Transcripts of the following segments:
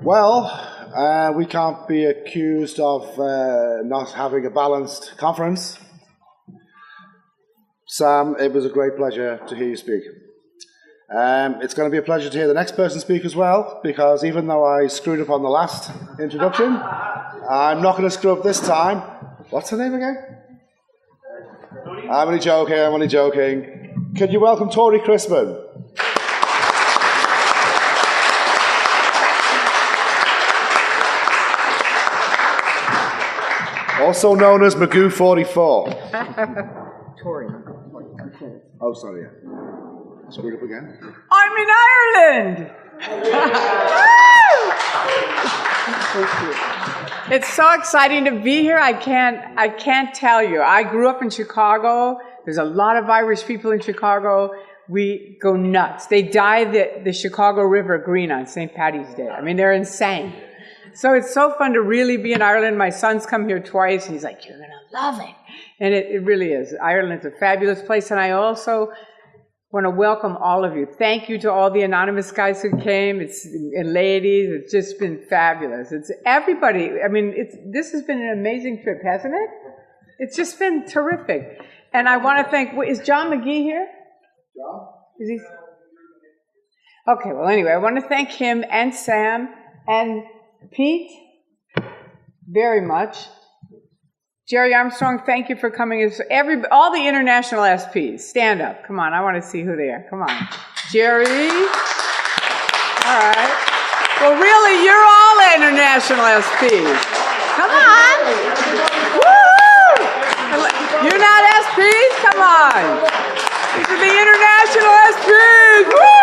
Well, we can't be accused of not having a balanced conference. Sam, it was a great pleasure to hear you speak. It's going to be a pleasure to hear the next person speak as well, because even though I screwed up on the last introduction, I'm not going to screw up this time. What's her name again? I'm only joking. Could you welcome Tory Christman? Also known as Magoo 44. Tory. Oh, sorry, yeah. Screwed up again. I'm in Ireland! It's so exciting to be here. I can't tell you. I grew up in Chicago. There's a lot of Irish people in Chicago. We go nuts. They dye the Chicago River green on St. Paddy's Day. I mean, they're insane. So it's so fun to really be in Ireland. My son's come here twice, and he's like, you're going to love it. And it really is. Ireland's a fabulous place, and I also want to welcome all of you. Thank you to all the anonymous guys who came, and ladies. It's just been fabulous. It's everybody. I mean, this has been an amazing trip, hasn't it? It's just been terrific. And I want to thank, is John McGee here? John? Is he? Okay, well, anyway, I want to thank him and Sam and Pete very much. Jerry Armstrong, thank you for coming. All the international SPs, stand up. Come on, I want to see who they are. Come on. Jerry. All right. Well, really, you're all international SPs. Come on. Woo! You're not SPs? Come on. These are the international SPs. Woo!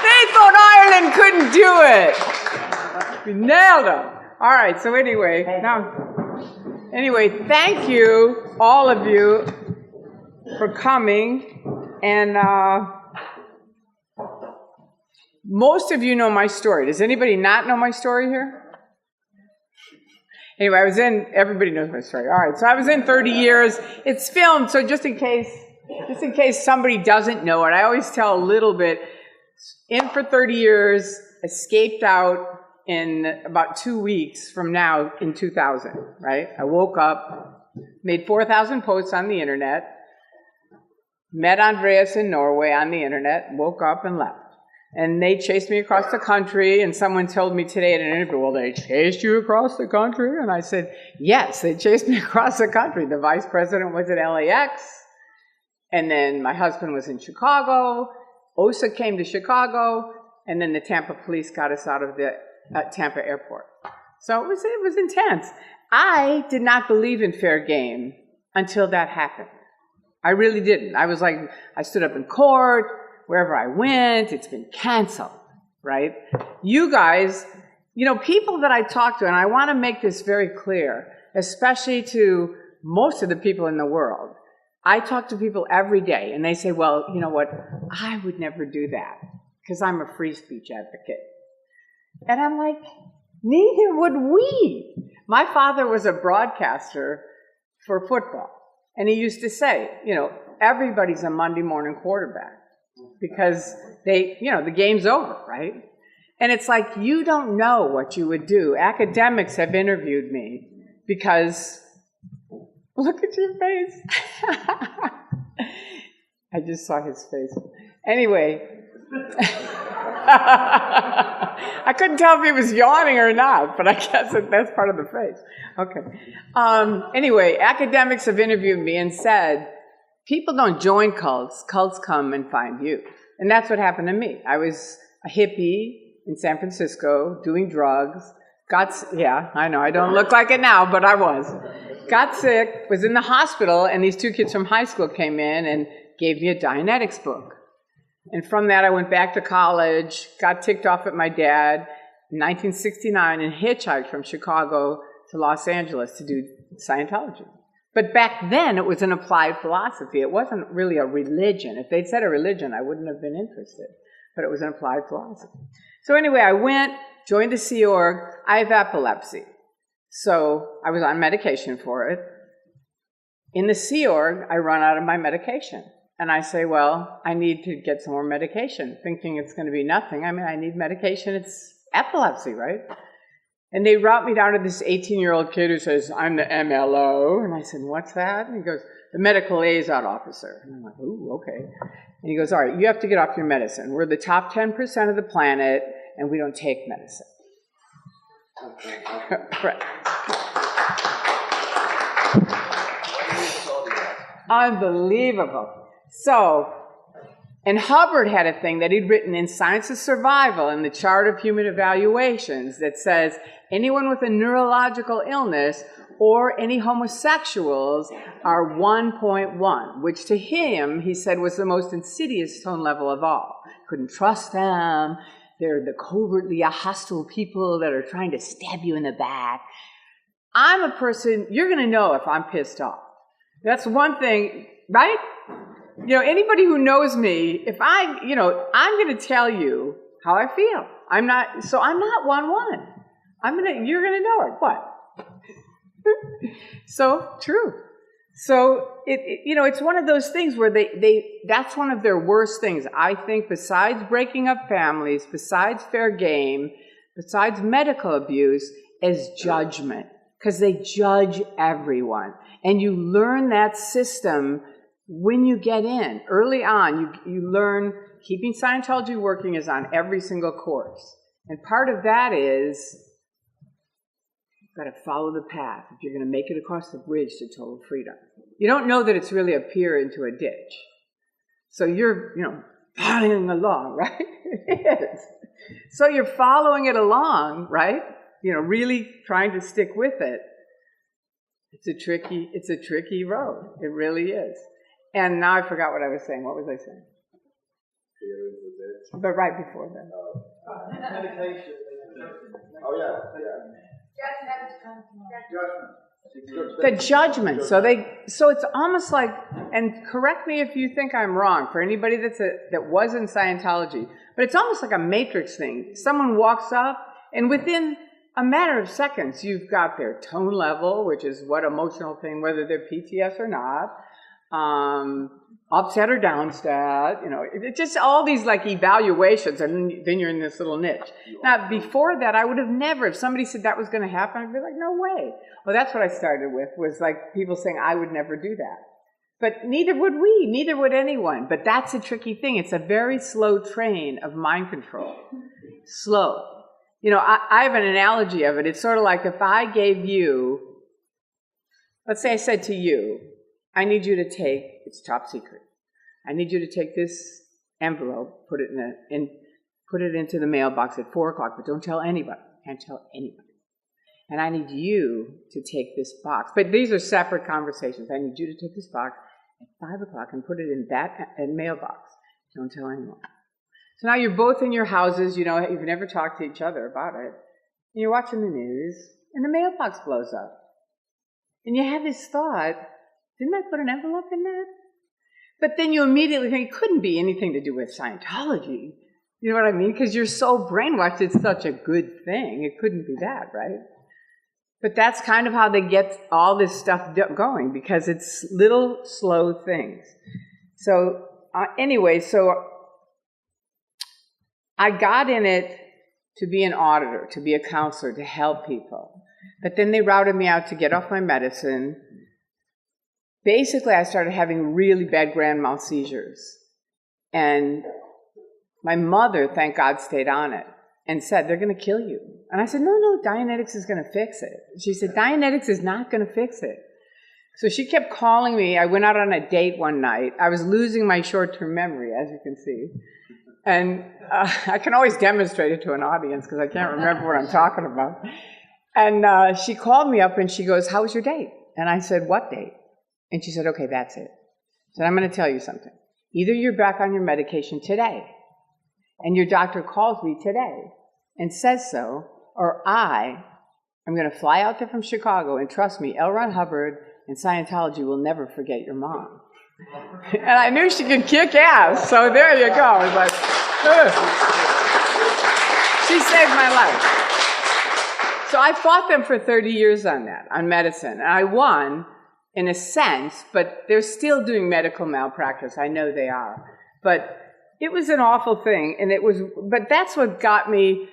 They thought Ireland couldn't do it. We nailed them. All right, so anyway, thank you, all of you, for coming. And most of you know my story. Does anybody not know my story here? Anyway, everybody knows my story. All right, so I was in 30 years. It's filmed, so just in case somebody doesn't know it, I always tell a little bit. In for 30 years, escaped out in about 2 weeks from now in 2000, right? I woke up, made 4,000 posts on the internet, met Andreas in Norway on the internet, woke up and left. And they chased me across the country, and someone told me today in an interview, well, they chased you across the country? And I said, yes, they chased me across the country. The vice president was at LAX, and then my husband was in Chicago, OSA came to Chicago, and then the Tampa police got us out of the Tampa airport. So it was intense. I did not believe in fair game until that happened. I really didn't. I was like, I stood up in court, wherever I went, it's been canceled, right? You guys, people that I talk to, and I want to make this very clear, especially to most of the people in the world. I talk to people every day, and they say, well, you know what, I would never do that, because I'm a free speech advocate. And I'm like, neither would we. My father was a broadcaster for football. And he used to say, everybody's a Monday morning quarterback because the game's over, right? And it's like, you don't know what you would do. Academics have interviewed me because, look at your face. I just saw his face. Anyway. I couldn't tell if he was yawning or not, but I guess that's part of the face. Okay. Anyway, academics have interviewed me and said, people don't join cults. Cults come and find you. And that's what happened to me. I was a hippie in San Francisco doing drugs. Yeah, I know, I don't look like it now, but I was. Got sick, was in the hospital, and these two kids from high school came in and gave me a Dianetics book. And from that, I went back to college, got ticked off at my dad in 1969, and hitchhiked from Chicago to Los Angeles to do Scientology. But back then, it was an applied philosophy. It wasn't really a religion. If they'd said a religion, I wouldn't have been interested. But it was an applied philosophy. So anyway, I went, joined the Sea Org. I have epilepsy. So I was on medication for it. In the Sea Org, I run out of my medication. And I say, well, I need to get some more medication, thinking it's going to be nothing. I mean, I need medication. It's epilepsy, right? And they route me down to this 18-year-old kid who says, I'm the MLO. And I said, what's that? And he goes, the medical liaison officer. And I'm like, ooh, okay. And he goes, all right, you have to get off your medicine. We're the top 10% of the planet, and we don't take medicine. Right. Unbelievable. So, and Hubbard had a thing that he'd written in Science of Survival in the Chart of Human Evaluations that says anyone with a neurological illness or any homosexuals are 1.1, which to him, he said, was the most insidious tone level of all. Couldn't trust them. They're the covertly hostile people that are trying to stab you in the back. I'm a person, you're going to know if I'm pissed off. That's one thing, right? You know, anybody who knows me, if I'm going to tell you how I feel. I'm not 1-1. You're going to know it. What? So true. So it's one of those things where that's one of their worst things, I think, besides breaking up families, besides fair game, besides medical abuse, is judgment. Because they judge everyone. And you learn that system when you get in. Early on, you learn keeping Scientology working is on every single course. And part of that is you've got to follow the path if you're going to make it across the bridge to total freedom. You don't know that it's really a pier into a ditch. So you're, following along, right? It is. So you're following it along, right? Really trying to stick with it. It's a tricky road. It really is. And now I forgot what I was saying. What was I saying? But right before that. Meditation. Oh, yeah. The judgment. So it's almost like, and correct me if you think I'm wrong, for anybody that was in Scientology, but it's almost like a matrix thing. Someone walks up, and within a matter of seconds, you've got their tone level, which is what emotional thing, whether they're PTS or not, upset or downstat, it's just all these like evaluations, and then you're in this little niche. Now, before that, I would have never, if somebody said that was going to happen, I'd be like, no way. Well, that's what I started with, was like people saying I would never do that. But neither would we, neither would anyone. But that's a tricky thing. It's a very slow train of mind control. Slow. I have an analogy of it. It's sort of like if I gave you, let's say I said to you, I need you to take, it's top secret, I need you to take this envelope, put it into the mailbox at 4 o'clock, but don't tell anybody. Can't tell anybody. And I need you to take this box. But these are separate conversations. I need you to take this box at 5 o'clock and put it in that mailbox. Don't tell anyone. So now you're both in your houses, you've never talked to each other about it. And you're watching the news, and the mailbox blows up. And you have this thought, didn't I put an envelope in that? But then you immediately think it couldn't be anything to do with Scientology. You know what I mean? Because you're so brainwashed, it's such a good thing. It couldn't be that, right? But that's kind of how they get all this stuff going, because it's little, slow things. So anyway, I got in it to be an auditor, to be a counselor, to help people. But then they routed me out to get off my medicine. Basically, I started having really bad grand mal seizures. And my mother, thank God, stayed on it and said, they're going to kill you. And I said, no, Dianetics is going to fix it. She said, Dianetics is not going to fix it. So she kept calling me. I went out on a date one night. I was losing my short-term memory, as you can see. And I can always demonstrate it to an audience because I can't remember what I'm talking about. And she called me up and she goes, how was your date? And I said, what date? And she said, okay, that's it. I said, I'm going to tell you something. Either you're back on your medication today, and your doctor calls me today and says so, or I'm going to fly out there from Chicago, and trust me, L. Ron Hubbard and Scientology will never forget your mom. And I knew she could kick ass, so there you go. I was like, ugh. She saved my life. So I fought them for 30 years on that, on medicine, and I won. in a sense, but they're still doing medical malpractice. I know they are. But it was an awful thing, but that's what got me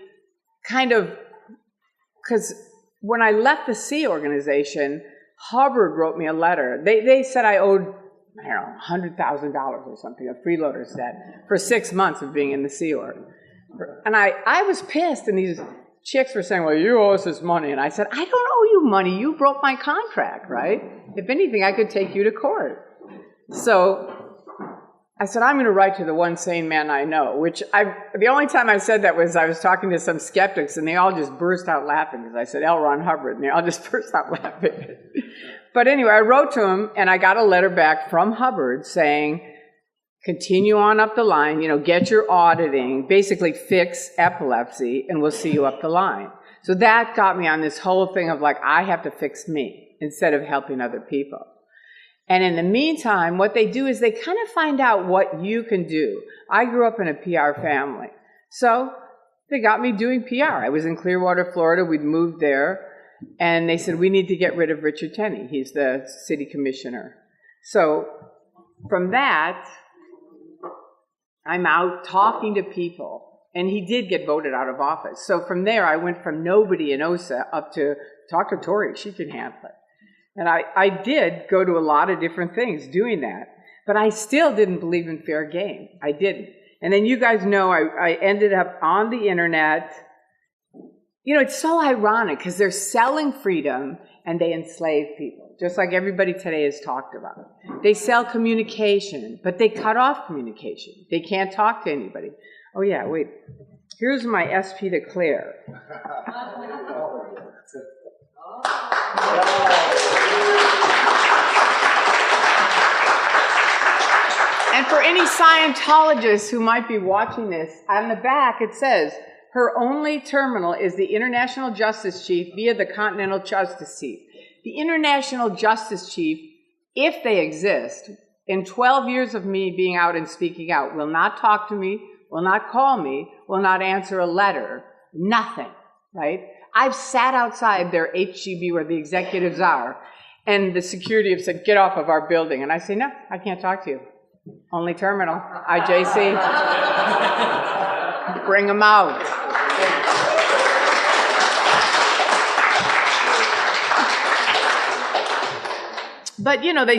kind of, because when I left the Sea organization, Hubbard wrote me a letter. They said I owed, I don't know, $100,000 or something, a freeloader's debt, for 6 months of being in the Sea Org. And I was pissed, and these chicks were saying, well, you owe us this money. And I said, I don't owe you money. You broke my contract, right? If anything, I could take you to court. So I said, I'm going to write to the one sane man I know, the only time I said that was I was talking to some skeptics, and they all just burst out laughing because I said L. Ron Hubbard, and they all just burst out laughing. But anyway, I wrote to him, and I got a letter back from Hubbard saying, continue on up the line, get your auditing, basically fix epilepsy, and we'll see you up the line. So that got me on this whole thing of I have to fix me instead of helping other people. And in the meantime, what they do is they kind of find out what you can do. I grew up in a PR family. So they got me doing PR. I was in Clearwater, Florida. We'd moved there. And they said, we need to get rid of Richard Tenney. He's the city commissioner. So from that, I'm out talking to people. And he did get voted out of office. So from there, I went from nobody in OSA up to talk to Tory. She can handle it. And I did go to a lot of different things doing that. But I still didn't believe in fair game. I didn't. And then you guys know I ended up on the internet. It's so ironic because they're selling freedom and they enslave people, just like everybody today has talked about. They sell communication, but they cut off communication. They can't talk to anybody. Oh, yeah, wait. Here's my SP to Claire. And for any Scientologists who might be watching this, on the back it says, her only terminal is the International Justice Chief via the Continental Justice Chief. The International Justice Chief, if they exist, in 12 years of me being out and speaking out, will not talk to me, will not call me, will not answer a letter, nothing, right? I've sat outside their HGB where the executives are, and the security have said, get off of our building. And I say, no, I can't talk to you. Only terminal, IJC. Bring them out. But they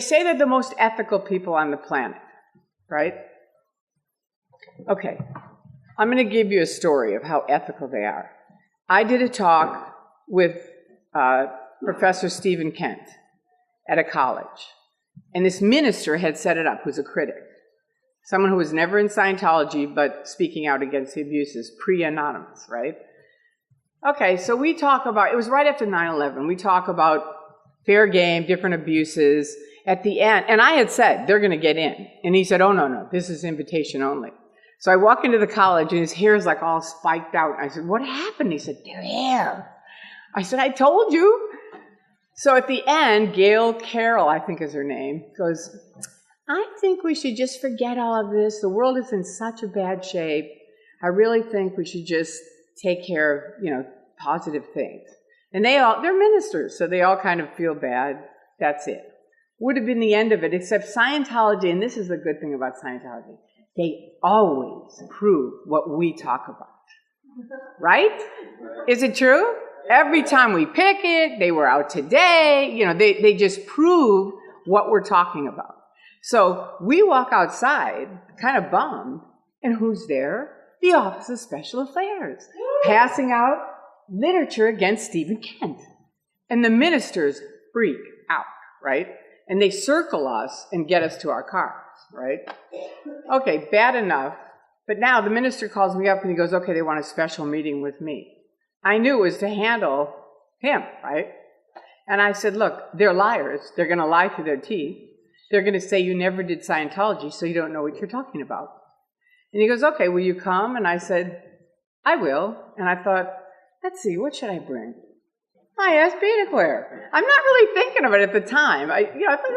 say they're the most ethical people on the planet, right? Okay, I'm going to give you a story of how ethical they are. I did a talk with Professor Stephen Kent at a college, and this minister had set it up, who's a critic, someone who was never in Scientology but speaking out against the abuses, pre-anonymous, right? Okay, so we talk about, it was right after 9/11, we talk about fair game, different abuses. At the end, and I had said, they're going to get in. And he said, oh, no, this is invitation only. So I walk into the college, and his hair is all spiked out. I said, what happened? He said, their hair. I said, I told you. So at the end, Gail Carroll, I think is her name, goes, I think we should just forget all of this. The world is in such a bad shape. I really think we should just take care of, positive things. And they're ministers, so they all kind of feel bad. That's it. Would have been the end of it, except Scientology, and this is the good thing about Scientology, they always prove what we talk about. Right? Is it true? Every time we pick it, they were out today, they just prove what we're talking about. So we walk outside, kind of bummed, and who's there? The Office of Special Affairs, passing out literature against Stephen Kent. And the ministers freak out, right? And they circle us and get us to our cars, right? Okay, bad enough. But now the minister calls me up and he goes, okay, they want a special meeting with me. I knew it was to handle him, right? And I said, look, they're liars. They're going to lie through their teeth. They're going to say you never did Scientology, so you don't know what you're talking about. And he goes, okay, will you come? And I said, I will. And I thought, let's see, what should I bring? My SP to Claire. I'm not really thinking of it at the time. I thought,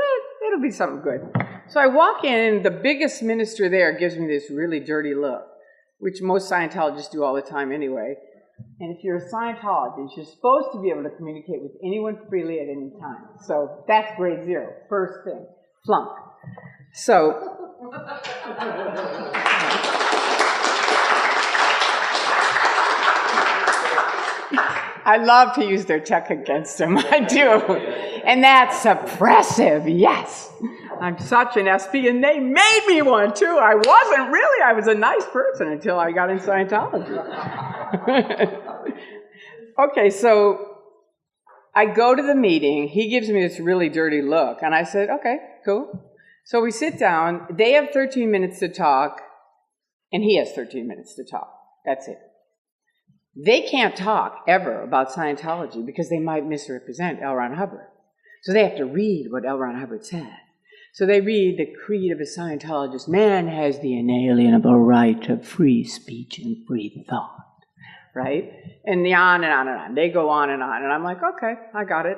it'll be something good. So I walk in, and the biggest minister there gives me this really dirty look, which most Scientologists do all the time anyway. And if you're a Scientologist, you're supposed to be able to communicate with anyone freely at any time. So that's grade 0, first thing, flunk. So I love to use their tech against them, I do. And that's suppressive, yes. I'm such an SP, and they made me one too. I wasn't really, I was a nice person until I got in Scientology. Okay, so I go to the meeting, he gives me this really dirty look, and I said, okay, cool. So we sit down, they have 13 minutes to talk, and he has 13 minutes to talk. That's it. They can't talk ever about Scientology because they might misrepresent L. Ron Hubbard. So they have to read what L. Ron Hubbard said. So they read the creed of a Scientologist. Man has the inalienable right to free speech and free thought. Right? And the on and on and on. They go on. And I'm like, okay, I got it.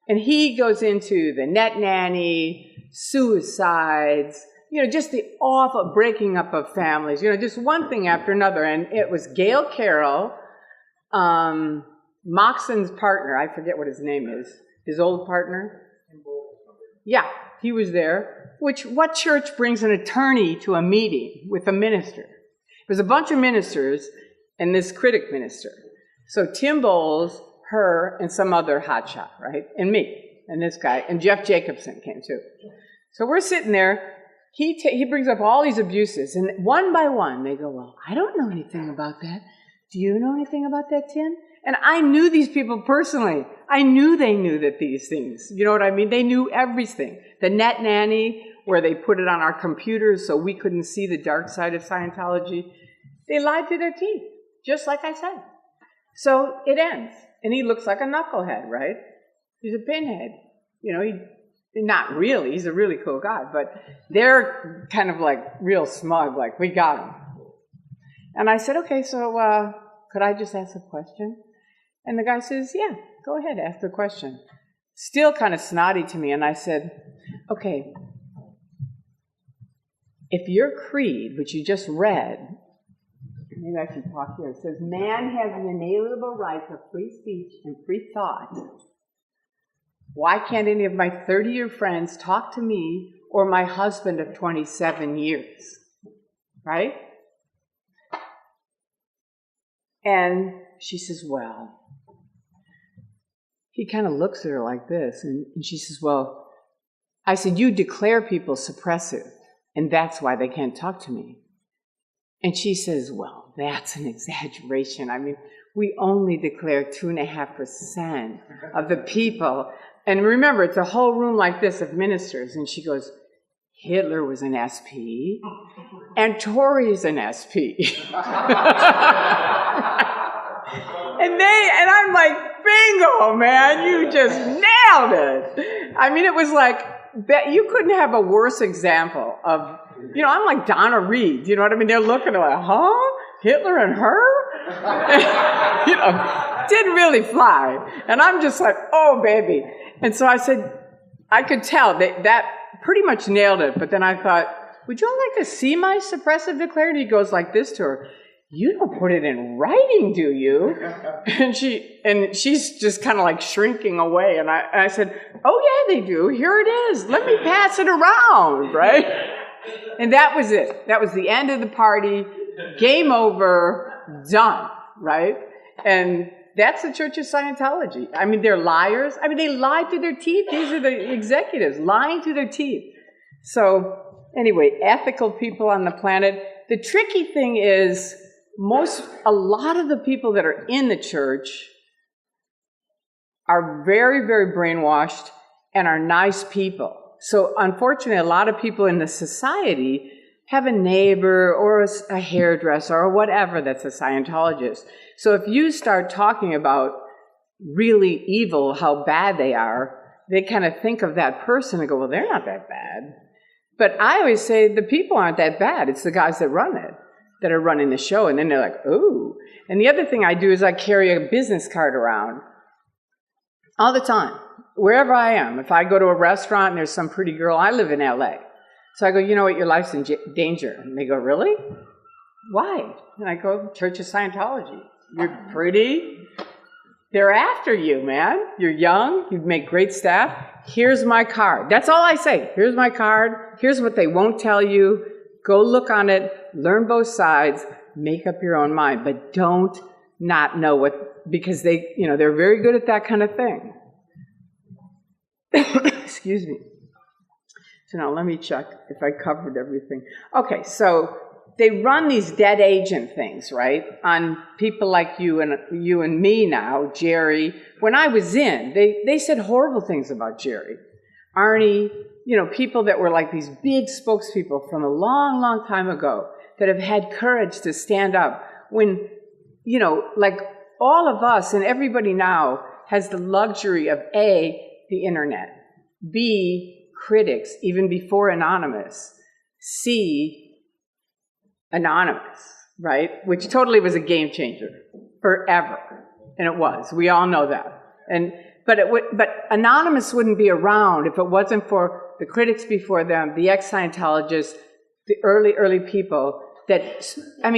And he goes into the net nanny, suicides, just the awful breaking up of families, just one thing after another. And it was Gail Carroll, Moxon's partner, I forget what his name is, his old partner. Yeah, he was there. What church brings an attorney to a meeting with a minister? It was a bunch of ministers and this critic minister. So Tim Bowles, her, and some other hotshot, right? And me, and this guy, and Jeff Jacobson came too. So we're sitting there. He brings up all these abuses, and one by one they go, well, I don't know anything about that. Do you know anything about that, Tim? And I knew these people personally. I knew they knew that these things, you know what I mean? They knew everything. The net nanny, where they put it on our computers so we couldn't see the dark side of Scientology. They lied through their teeth, just like I said. So it ends, and he looks like a knucklehead, right? He's a pinhead. Not really, he's a really cool guy, but they're kind of like real smug, like, we got him. And I said, okay, so could I just ask a question? And the guy says, yeah, go ahead, ask the question. Still kind of snotty to me, and I said, okay, if your creed, which you just read, maybe I should talk here, it says, man has an inalienable right to free speech and free thought. Why can't any of my 30-year friends talk to me or my husband of 27 years? Right? And she says, well, he kind of looks at her like this, and she says, well, I said, you declare people suppressive, and that's why they can't talk to me. And she says, well, that's an exaggeration. I mean, we only declare 2.5% of the people. And remember, it's a whole room like this of ministers. And she goes, Hitler was an SP, and Tory is an SP. And I'm like, bingo, man, you just nailed it. I mean, it was like, you couldn't have a worse example of, I'm like Donna Reed, you know what I mean? They're looking like, huh? Hitler and her? Didn't really fly. And I'm just like, oh, baby. And so I said, I could tell that pretty much nailed it. But then I thought, would you all like to see my suppressive declared? He goes like this to her. You don't put it in writing, do you? And she's just kind of like shrinking away. And I said, oh, yeah, they do. Here it is. Let me pass it around, right? And that was it. That was the end of the party. Game over. Done, right? And that's the Church of Scientology. I mean, they're liars. I mean, they lie through their teeth. These are the executives lying through their teeth. So anyway, ethical people on the planet. The tricky thing is a lot of the people that are in the church are very, very brainwashed and are nice people. So unfortunately, a lot of people in the society have a neighbor or a hairdresser or whatever that's a Scientologist. So if you start talking about really evil, how bad they are, they kind of think of that person and go, well, they're not that bad. But I always say the people aren't that bad. It's the guys that run it, that are running the show. And then they're like, ooh. And the other thing I do is I carry a business card around all the time, wherever I am. If I go to a restaurant and there's some pretty girl, I live in LA. So I go, you know what, your life's in danger. And they go, really? Why? And I go, Church of Scientology. You're pretty. They're after you, man. You're young. You make great staff. Here's my card. That's all I say. Here's my card. Here's what they won't tell you. Go look on it. Learn both sides. Make up your own mind. But don't not know what, because they, they're very good at that kind of thing. Excuse me. So now let me check if I covered everything. Okay, so they run these dead agent things, right, on people like you and me now, Jerry. When I was in, they said horrible things about Jerry. Arnie, people that were like these big spokespeople from a long, long time ago that have had courage to stand up when, like all of us and everybody now has the luxury of A, the internet, B, critics, even before anonymous, C, anonymous, right? Which totally was a game changer forever, and it was. We all know that. But anonymous wouldn't be around if it wasn't for the critics before them, the ex-Scientologists, the early people.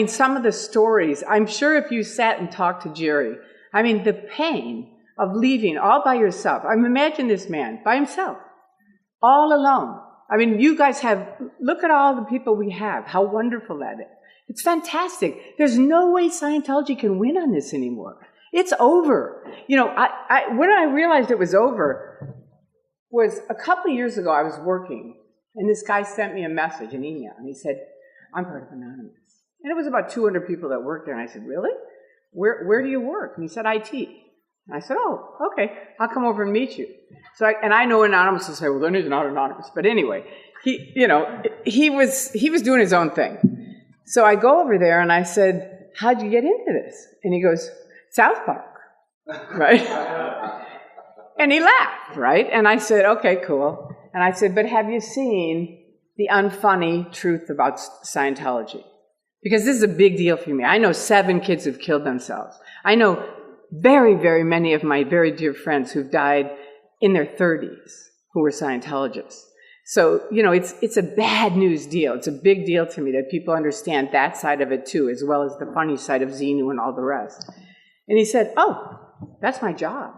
Some of the stories. I'm sure if you sat and talked to Jerry, the pain of leaving all by yourself. Imagine this man by himself. All alone. You guys look at all the people we have, how wonderful that is. It's fantastic. There's no way Scientology can win on this anymore. It's over. When I realized it was over was a couple of years ago I was working, and this guy sent me a message, an email, and he said, I'm part of Anonymous. And it was about 200 people that worked there, and I said, really? Where do you work? And he said, IT. And I said, oh, okay, I'll come over and meet you. So I know Anonymous will say, well, then he's not anonymous. But anyway, he was doing his own thing. So I go over there and I said, how'd you get into this? And he goes, South Park, right? And he laughed, right? And I said, okay, cool. And I said, but have you seen the unfunny truth about Scientology? Because this is a big deal for me. I know 7 kids who've killed themselves. I know very, very many of my very dear friends who've died in their 30s who were Scientologists. So, it's a bad news deal. It's a big deal to me that people understand that side of it too, as well as the funny side of Xenu and all the rest. And he said, oh, that's my job.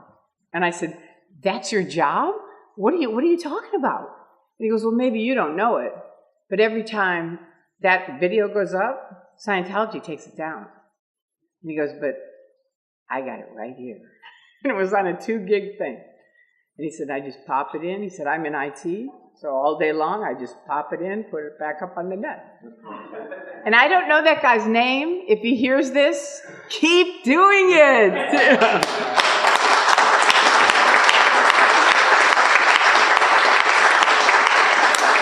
And I said, that's your job? What are you talking about? And he goes, well, maybe you don't know it, but every time that video goes up, Scientology takes it down. And he goes, but I got it right here. And it was on a 2-gig thing. And he said, I just pop it in. He said, I'm in IT, so all day long I just pop it in, put it back up on the net. And I don't know that guy's name. If he hears this, keep doing it.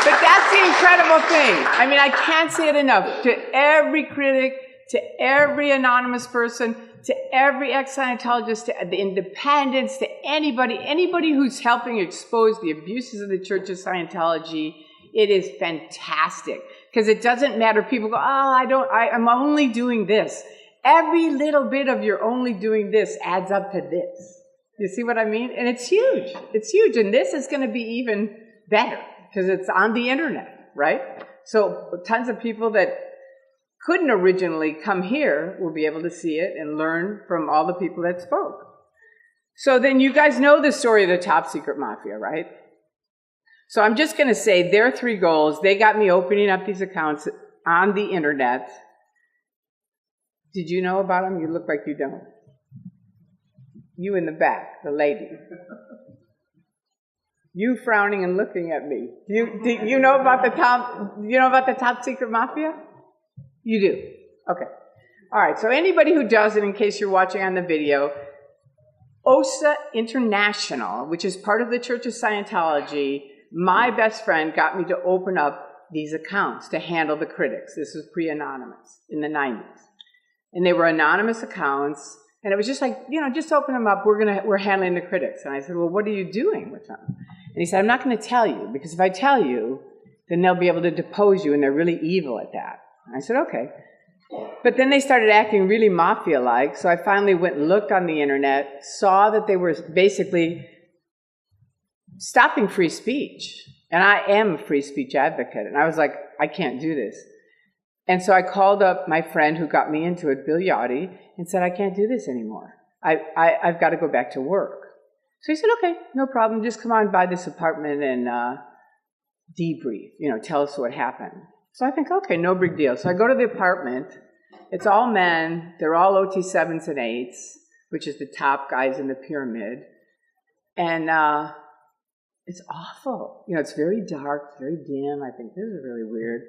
But that's the incredible thing. I can't say it enough. To every critic, to every anonymous person, to every ex-Scientologist, to the independents, to anybody who's helping expose the abuses of the Church of Scientology, it is fantastic. Because it doesn't matter. People go, I'm only doing this. Every little bit of your only doing this adds up to this. You see what I mean? And it's huge. It's huge. And this is going to be even better because it's on the internet, right? So tons of people that couldn't originally come here will be able to see it and learn from all the people that spoke. So then you guys know the story of the top secret mafia, right? So I'm just going to say their 3 goals. They got me opening up these accounts on the internet. Did you know about them? You look like you don't. You in the back, the lady. You frowning and looking at me. Do you know about the top secret mafia? You do. Okay. All right. So anybody who doesn't, in case you're watching on the video, OSA International, which is part of the Church of Scientology, my best friend got me to open up these accounts to handle the critics. This was pre-anonymous in the 90s. And they were anonymous accounts. And it was just like, just open them up. We're handling the critics. And I said, well, what are you doing with them? And he said, I'm not going to tell you, because if I tell you, then they'll be able to depose you, and they're really evil at that. I said, okay. But then they started acting really mafia-like, so I finally went and looked on the internet, saw that they were basically stopping free speech. And I am a free speech advocate. And I was like, I can't do this. And so I called up my friend who got me into it, Bill Yachty, and said, I can't do this anymore. I've got to go back to work. So he said, okay, no problem. Just come on by this apartment and debrief, tell us what happened. So I think, okay, no big deal. So I go to the apartment. It's all men. They're all OT7s and 8s, which is the top guys in the pyramid. And it's awful. It's very dark, very dim. I think this is really weird.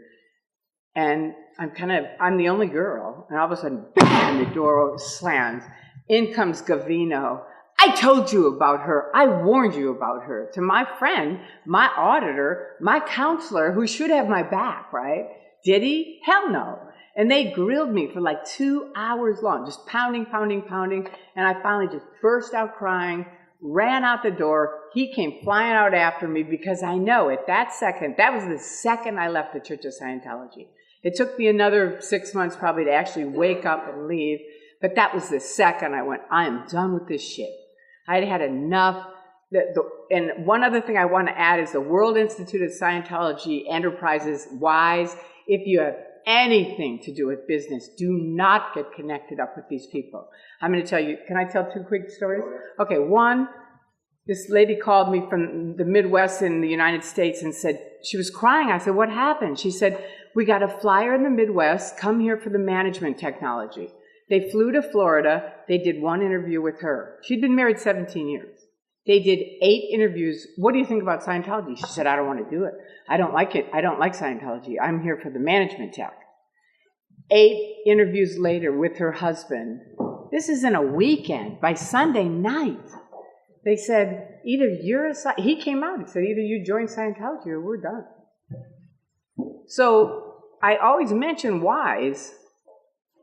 And I'm the only girl. And all of a sudden, bam, the door slams. In comes Gavino. I told you about her. I warned you about her. To my friend, my auditor, my counselor, who should have my back, right? Did he? Hell no. And they grilled me for like 2 hours long, just pounding. And I finally just burst out crying, ran out the door. He came flying out after me because I know at that second, that was the second I left the Church of Scientology. It took me another 6 months probably to actually wake up and leave. But that was the second I went, I am done with this shit. I'd had enough. And one other thing I want to add is the World Institute of Scientology Enterprises WISE. If you have anything to do with business, do not get connected up with these people. I'm going to tell you, can I tell 2 quick stories? Okay, one, this lady called me from the Midwest in the United States and said, she was crying. I said, what happened? She said, we got a flyer in the Midwest, come here for the management technology. They flew to Florida. They did 1 interview with her. She'd been married 17 years. They did 8 interviews. What do you think about Scientology? She said, I don't want to do it. I don't like it. I don't like Scientology. I'm here for the management tech. 8 interviews later with her husband. This is in a weekend. By Sunday night, they said, either you're he came out and said, either you join Scientology or we're done. So I always mention WISE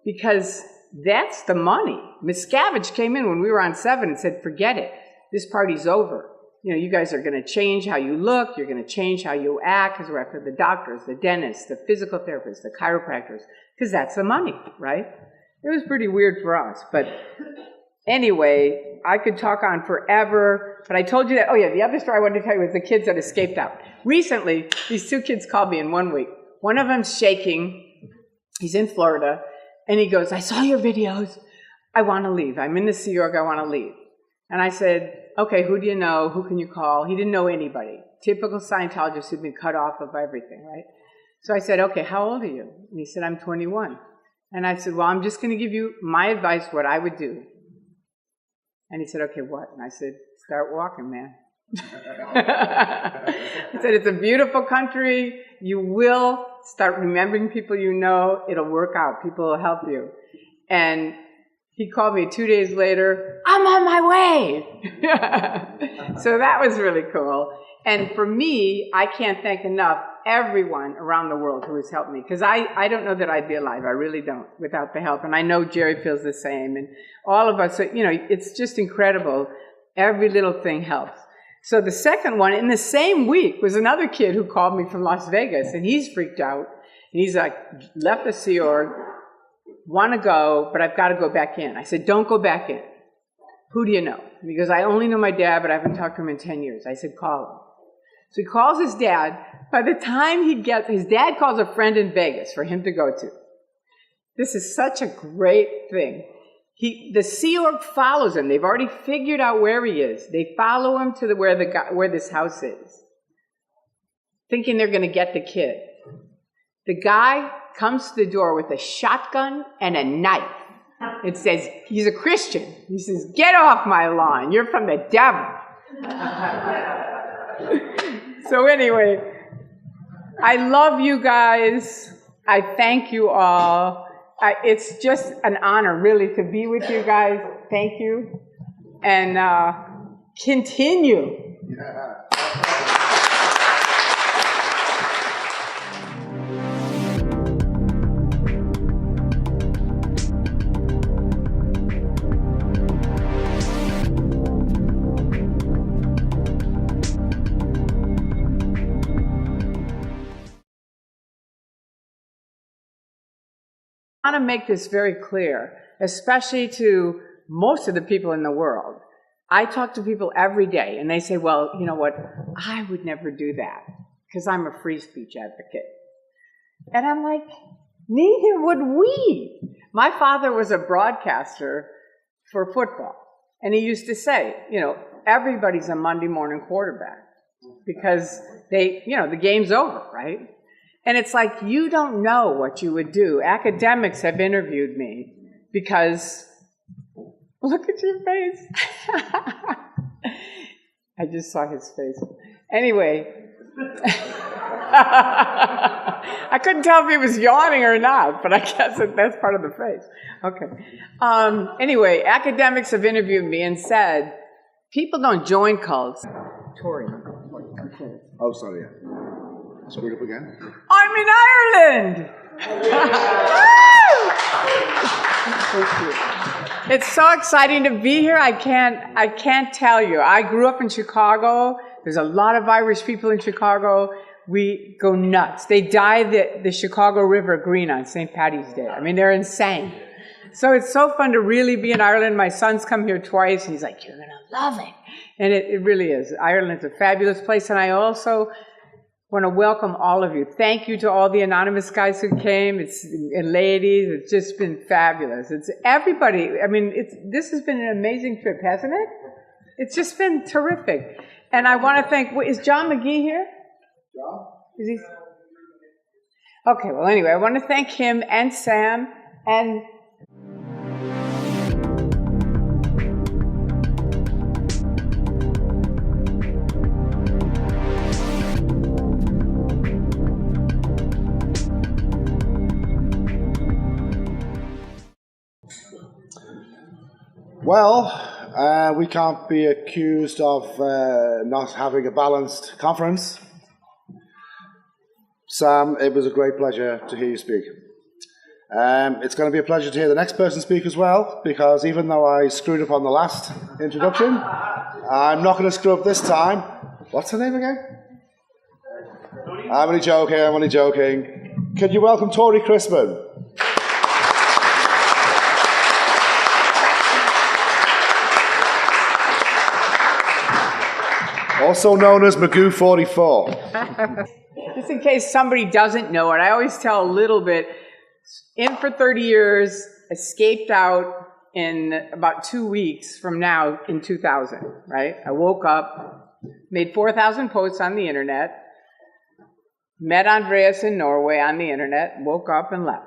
because that's the money. Miscavige came in when we were on 7 and said, forget it. This party's over. You guys are going to change how you look. You're going to change how you act because we're after the doctors, the dentists, the physical therapists, the chiropractors, because that's the money, right? It was pretty weird for us. But anyway, I could talk on forever. But I told you that, the other story I wanted to tell you was the kids that escaped out. Recently, these 2 kids called me in 1 week. One of them's shaking. He's in Florida. And he goes, I saw your videos. I want to leave. I'm in the Sea Org. I want to leave. And I said, okay, who do you know? Who can you call? He didn't know anybody. Typical Scientologist who'd been cut off of everything, right? So I said, okay, how old are you? And he said, I'm 21. And I said, well, I'm just going to give you my advice, what I would do. And he said, okay, what? And I said, start walking, man. He said, it's a beautiful country. You will start remembering people you know. It'll work out. People will help you. And he called me 2 days later. I'm on my way. So that was really cool. And for me, I can't thank enough everyone around the world who has helped me. Because I don't know that I'd be alive. I really don't without the help. And I know Jerry feels the same. And all of us, it's just incredible. Every little thing helps. So the second one, in the same week, was another kid who called me from Las Vegas, and he's freaked out. And he's like, left the Sea Org, want to go, but I've got to go back in. I said, don't go back in. Who do you know? Because I only know my dad, but I haven't talked to him in 10 years. I said, call him. So he calls his dad. By the time his dad calls a friend in Vegas for him to go to. This is such a great thing. The Sea Org follows him. They've already figured out where he is. They follow him to where this house is, thinking they're going to get the kid. The guy comes to the door with a shotgun and a knife. It says, he's a Christian. He says, get off my lawn. You're from the devil. So anyway, I love you guys. I thank you all. It's just an honor, really, to be with you guys. Thank you. And continue. I want to make this very clear, especially to most of the people in the world. I talk to people every day, and they say, well, you know what, I would never do that because I'm a free speech advocate. And I'm like, Neither would we. My father was a broadcaster for football. And he used to say, everybody's a Monday morning quarterback because the game's over, right? And it's like, you don't know what you would do. Academics have interviewed me because, look at your face. I just saw his face. Anyway, I couldn't tell if he was yawning or not, but I guess that's part of the face. Okay. Anyway, academics have interviewed me and said, people don't join cults. Tory. Oh, sorry. Screwed up again. I'm in Ireland! It's so exciting to be here. I can't tell you. I grew up in Chicago. There's a lot of Irish people in Chicago. We go nuts. They dye the Chicago River green on St. Paddy's Day. I mean, they're insane. So it's so fun to really be in Ireland. My son's come here twice, and he's like, you're going to love it. And it really is. Ireland's a fabulous place, and I also want to welcome all of you. Thank you to all the anonymous guys who came, and ladies. It's just been fabulous. It's everybody. I mean, this has been an amazing trip, hasn't it? It's just been terrific. And I want to thank, is John McGee here? John? Is he? Okay, well, anyway, I want to thank him and Sam and Well, we can't be accused of not having a balanced conference. Sam, it was a great pleasure to hear you speak. It's going to be a pleasure to hear the next person speak as well, because even though I screwed up on the last introduction, I'm not going to screw up this time. What's her name again? I'm only joking. Can you welcome Tory Christman? Also known as Magoo 44. Just in case somebody doesn't know it, I always tell a little bit. In for 30 years, escaped out in about 2 weeks from now in 2000, right? I woke up, made 4,000 posts on the internet, met Andreas in Norway on the internet, woke up and left.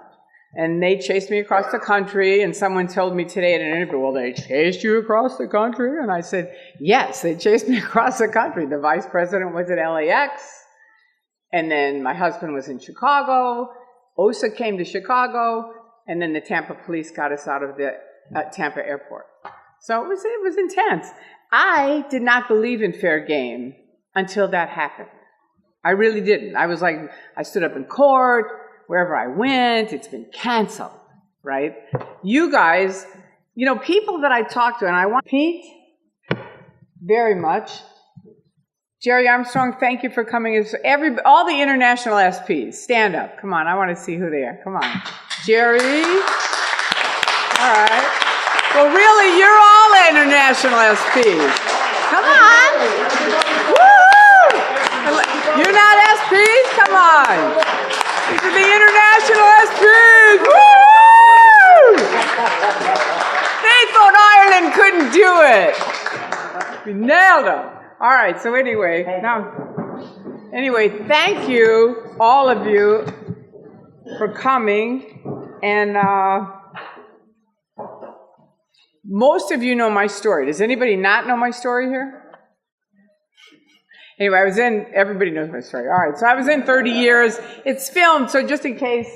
And they chased me across the country, and someone told me today at an interview, well, they chased you across the country? And I said, yes, they chased me across the country. The vice president was at LAX, and then my husband was in Chicago. OSA came to Chicago, and then the Tampa police got us out of the Tampa airport. So it was intense. I did not believe in fair game until that happened. I really didn't. I was like, I stood up in court. Wherever I went, it's been canceled, right? You guys, people that I talk to, and I want Pete very much. Jerry Armstrong, thank you for coming. All the international SPs, stand up. Come on, I want to see who they are. Come on. Jerry. All right. Well, really, you're all international SPs. Come on. Woo! You're not SPs? Come on. These are the international SPs! Woo! They thought Ireland couldn't do it. We nailed them. All right, so anyway, thank you, all of you, for coming. And most of you know my story. Does anybody not know my story here? Anyway, everybody knows my story. All right, so I was in 30 years. It's filmed, so just in case.